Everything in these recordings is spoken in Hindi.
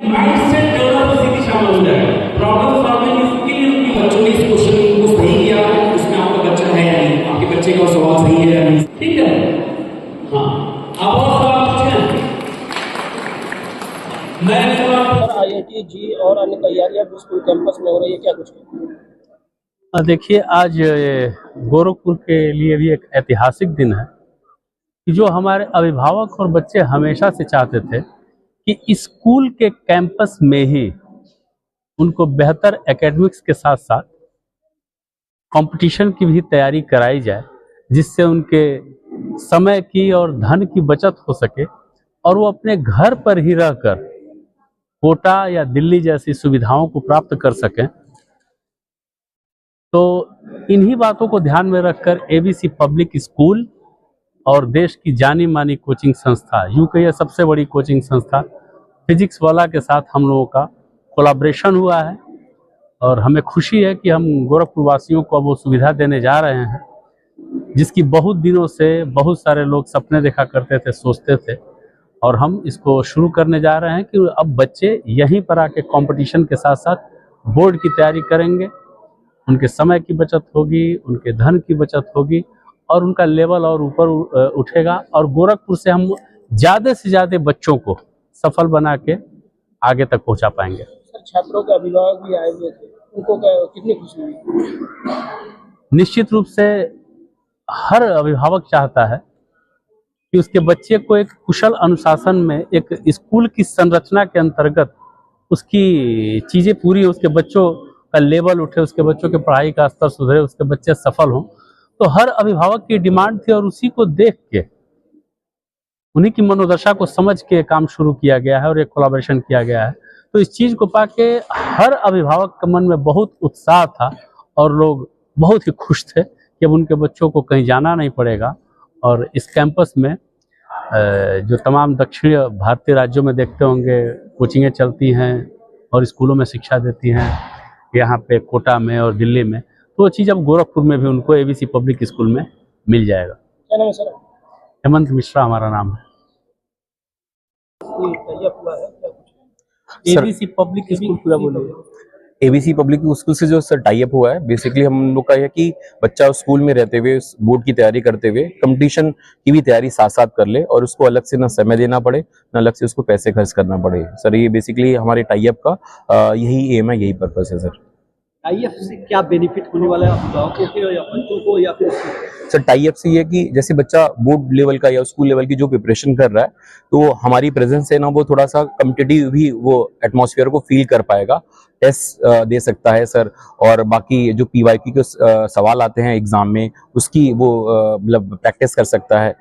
माइंडसेट डेवलप इसी दिशा में हो जाएगा। प्रॉब्लम सॉल्विंग स्किल उनकी बच्चों ने इस क्वेश्चन को सही किया, उसमें आपका बच्चा है या नहीं, आपके बच्चे का सवाल सही है या नहीं, ठीक है। हाँ, आप और सवाल पूछें। नए सवाल। आईआईटी जी और अन्य तैयारियां भी स्कूल कैंपस में हो रही है, क्या कुछ है? देखिए, आज गोरखपुर के लिए भी एक ऐतिहासिक दिन है कि जो हमारे अभिभावक और बच्चे हमेशा से चाहते थे कि स्कूल के कैंपस में ही उनको बेहतर एकेडमिक्स के साथ साथ कंपटीशन की भी तैयारी कराई जाए, जिससे उनके समय की और धन की बचत हो सके और वो अपने घर पर ही रहकर कोटा या दिल्ली जैसी सुविधाओं को प्राप्त कर सकें। तो इन्हीं बातों को ध्यान में रखकर एबीसी पब्लिक स्कूल और देश की जानी मानी कोचिंग संस्था, यूं कहिए सबसे बड़ी कोचिंग संस्था फिजिक्स वाला के साथ हम लोगों का कोलैबोरेशन हुआ है और हमें खुशी है कि हम गोरखपुर वासियों को अब वो सुविधा देने जा रहे हैं जिसकी बहुत दिनों से बहुत सारे लोग सपने देखा करते थे, सोचते थे, और हम इसको शुरू करने जा रहे हैं कि अब बच्चे यहीं पर आके कंपटीशन के साथ साथ बोर्ड की तैयारी करेंगे। उनके समय की बचत होगी, उनके धन की बचत होगी और उनका लेवल और ऊपर उठेगा और गोरखपुर से हम ज़्यादा से ज़्यादा बच्चों को सफल बना के आगे तक पहुंचा पाएंगे। सर, छात्रों के अभिभावक भी आए हुए थे, उनको कितनी खुशी हुई? निश्चित रूप से हर अभिभावक चाहता है कि उसके बच्चे को एक कुशल अनुशासन में, एक स्कूल की संरचना के अंतर्गत उसकी चीज़ें पूरी, उसके बच्चों का लेवल उठे, उसके बच्चों के पढ़ाई का स्तर सुधरे, उसके बच्चे सफल हों। तो हर अभिभावक की डिमांड थी और उसी को देख के, उन्हीं की मनोदशा को समझ के काम शुरू किया गया है और एक कोलैबोरेशन किया गया है। तो इस चीज़ को पाके हर अभिभावक के मन में बहुत उत्साह था और लोग बहुत ही खुश थे कि अब उनके बच्चों को कहीं जाना नहीं पड़ेगा और इस कैंपस में जो तमाम दक्षिण भारतीय राज्यों में देखते होंगे कोचिंगें चलती हैं और स्कूलों में शिक्षा देती हैं, यहाँ पे कोटा में और दिल्ली में, तो वो चीज़ अब गोरखपुर में भी उनको एबीसी पब्लिक स्कूल में मिल जाएगा। क्या नाम है सर? हेमंत मिश्रा हमारा नाम है। एबीसी पब्लिक स्कूल पूरा बोलिए। एबीसी पब्लिक स्कूल से जो सर टाई अप हुआ है, बेसिकली हम लोग का है कि बच्चा स्कूल में रहते हुए बोर्ड की तैयारी करते हुए कंपटीशन की भी तैयारी साथ साथ कर ले और उसको अलग से ना समय देना पड़े, ना अलग से उसको पैसे खर्च करना पड़े। सर, ये बेसिकली हमारे टाई अप का यही एम है, यही पर्पस है सर। टाई अप से क्या बेनिफिट होने वाला है अभिभावकों के या बच्चों को, या फिर सर टाई अप से ये कि जैसे बच्चा बोर्ड लेवल का या स्कूल लेवल की जो प्रिपरेशन कर रहा है, तो हमारी प्रेजेंस से ना वो थोड़ा सा कॉम्पिटिटिव भी वो एटमॉस्फेयर को फील कर पाएगा, टेस्ट दे सकता है सर। और बाकी जो पीवाईक्यू के सवाल आते हैं एग्जाम में, उसकी वो मतलब प्रैक्टिस कर सकता है।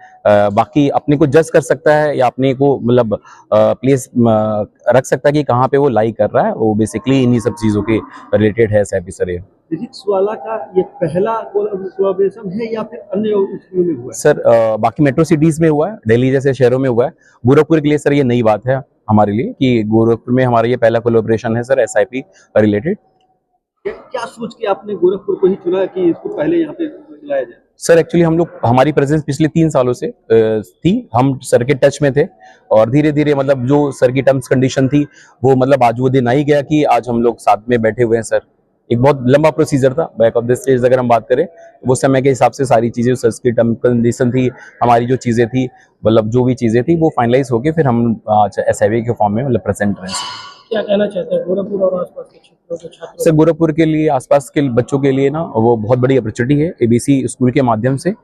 बाकी अपने को जज कर सकता है या अपने को मतलब प्लेस रख सकता है कि कहाँ पे वो लाइक कर रहा है। वो बेसिकली इन्हीं सब चीज़ों के रिलेटेड है सर। ये फिजिक्स वाला का ये पहला कोलैबोरेशन है या फिर अन्य स्कूलों में हुआ है? सर बाकी मेट्रो सिटीज में हुआ है, दिल्ली जैसे शहरों में हुआ है। गोरखपुर के लिए सर ये नई बात है हमारे लिए कि गोरखपुर में हमारा ये पहला कोलैबोरेशन है सर एसआईपी रिलेटेड। क्या सोच के आपने गोरखपुर को ही चुना कि इसको पहले यहाँ पे लाया जाए? सर एक्चुअली हम लोग, हमारी प्रेजेंस पिछले 3 सालों से थी, हम सर के टच में थे और धीरे धीरे मतलब जो सर की टर्म्स कंडीशन थी वो मतलब आज वो दिन आ ही गया कि आज हम लोग साथ में बैठे हुए हैं सर। एक बहुत लंबा प्रोसीजर था, बैक ऑफ द स्टेज अगर हम बात करें वो समय के हिसाब से सारी चीजें, सर की टर्म कंडीशन थी, हमारी जो चीजें थी, मतलब जो भी चीजें थी वो फाइनलाइज होके फिर हम आज एसआईवी के फॉर्म में मतलब प्रेजेंट रहे। क्या कहना चाहते हैं गोरखपुर और आसपास के क्षेत्रों के छात्रों? सर गोरखपुर के लिए, आसपास के बच्चों के लिए ना वो बहुत बड़ी अपॉर्चुनिटी है एबीसी स्कूल के माध्यम से,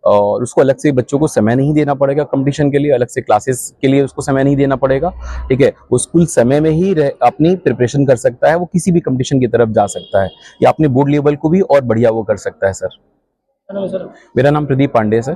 और उसको अलग से बच्चों को समय नहीं देना पड़ेगा कंपटीशन के लिए, अलग से क्लासेस के लिए उसको समय नहीं देना पड़ेगा। ठीक है, वो स्कूल समय में ही अपनी प्रिपरेशन कर सकता है, वो किसी भी कंपटीशन की तरफ जा सकता है या अपने बोर्ड लेवल को भी और बढ़िया वो कर सकता है सर। सर, मेरा नाम प्रदीप पांडे है सर।